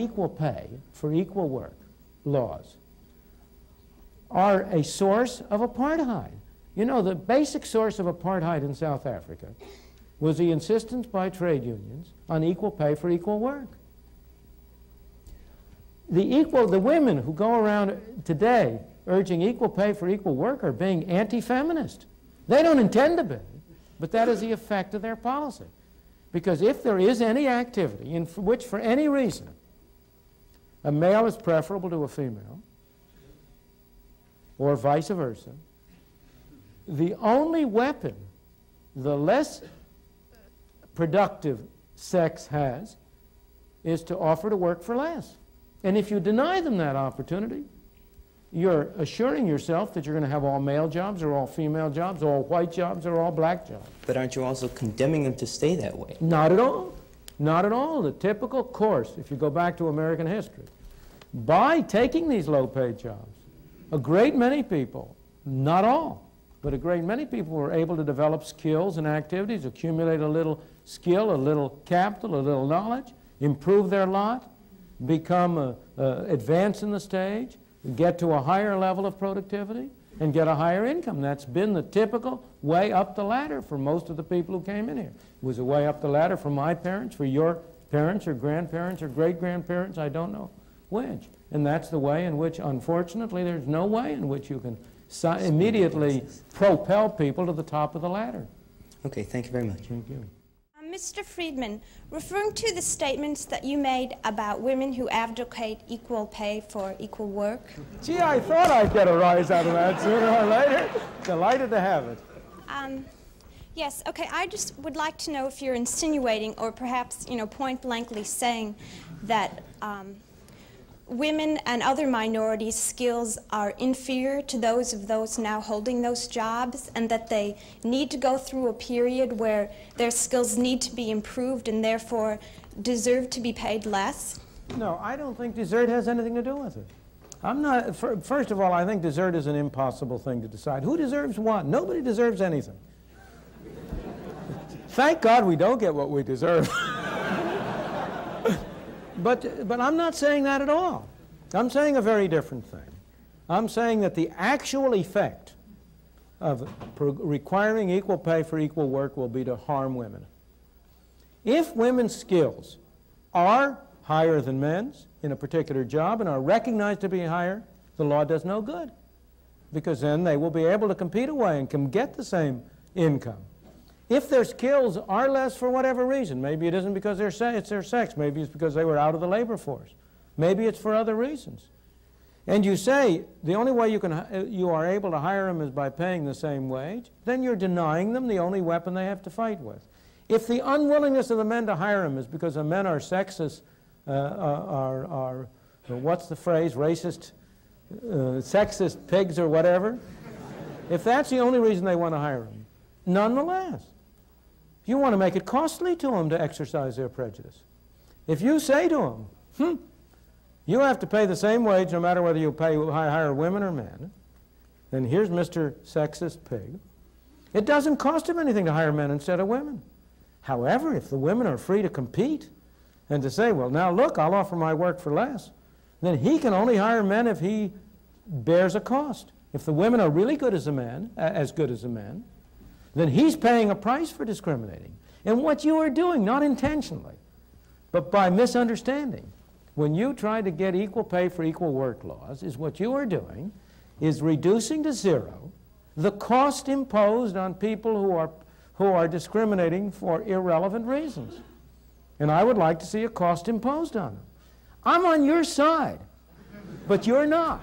equal pay for equal work laws are a source of apartheid. You know, the basic source of apartheid in South Africa was the insistence by trade unions on equal pay for equal work. The women who go around today urging equal pay for equal work are being anti-feminist. They don't intend to be, but that is the effect of their policy. Because if there is any activity in which, for any reason, a male is preferable to a female, or vice versa, the only weapon the less productive sex has is to offer to work for less. And if you deny them that opportunity, you're assuring yourself that you're going to have all male jobs or all female jobs, all white jobs or all black jobs. But aren't you also condemning them to stay that way? Not at all. Not at all. The typical course, if you go back to American history, by taking these low-paid jobs, a great many people, not all, but a great many people were able to develop skills and activities, accumulate a little skill, a little capital, a little knowledge, improve their lot, become advance in the stage, get to a higher level of productivity, and get a higher income. That's been the typical way up the ladder for most of the people who came in here. It was a way up the ladder for my parents, for your parents or grandparents or great-grandparents, I don't know which. And that's the way in which, unfortunately, there's no way in which you can immediately propel people to the top of the ladder. Okay, thank you very much. Thank you. Mr. Friedman, referring to the statements that you made about women who advocate equal pay for equal work. Gee, I thought I'd get a rise out of that sooner or later. Delighted to have it. Yes, okay, I just would like to know if you're insinuating or perhaps, you know, point-blankly saying that women and other minorities' skills are inferior to those of those now holding those jobs, and that they need to go through a period where their skills need to be improved and therefore deserve to be paid less? No, I don't think desert has anything to do with it. I'm not, first of all, I think desert is an impossible thing to decide. Who deserves what? Nobody deserves anything. Thank God we don't get what we deserve. But I'm not saying that at all. I'm saying a very different thing. I'm saying that the actual effect of requiring equal pay for equal work will be to harm women. If women's skills are higher than men's in a particular job and are recognized to be higher, the law does no good, because then they will be able to compete away and can get the same income. If their skills are less for whatever reason, maybe it isn't because it's their sex, maybe it's because they were out of the labor force, maybe it's for other reasons, and you say the only way you are able to hire them is by paying the same wage, then you're denying them the only weapon they have to fight with. If the unwillingness of the men to hire them is because the men are sexist, what's the phrase, racist, sexist pigs or whatever, if that's the only reason they want to hire them, nonetheless, you want to make it costly to them to exercise their prejudice. If you say to them, you have to pay the same wage no matter whether you hire women or men, then here's Mr. Sexist Pig. It doesn't cost him anything to hire men instead of women. However, if the women are free to compete and to say, well, now look, I'll offer my work for less, then he can only hire men if he bears a cost. If the women are really good as a man, then he's paying a price for discriminating. And what you are doing, not intentionally, but by misunderstanding, when you try to get equal pay for equal work laws, is what you are doing is reducing to zero the cost imposed on people who are discriminating for irrelevant reasons. And I would like to see a cost imposed on them. I'm on your side, but you're not.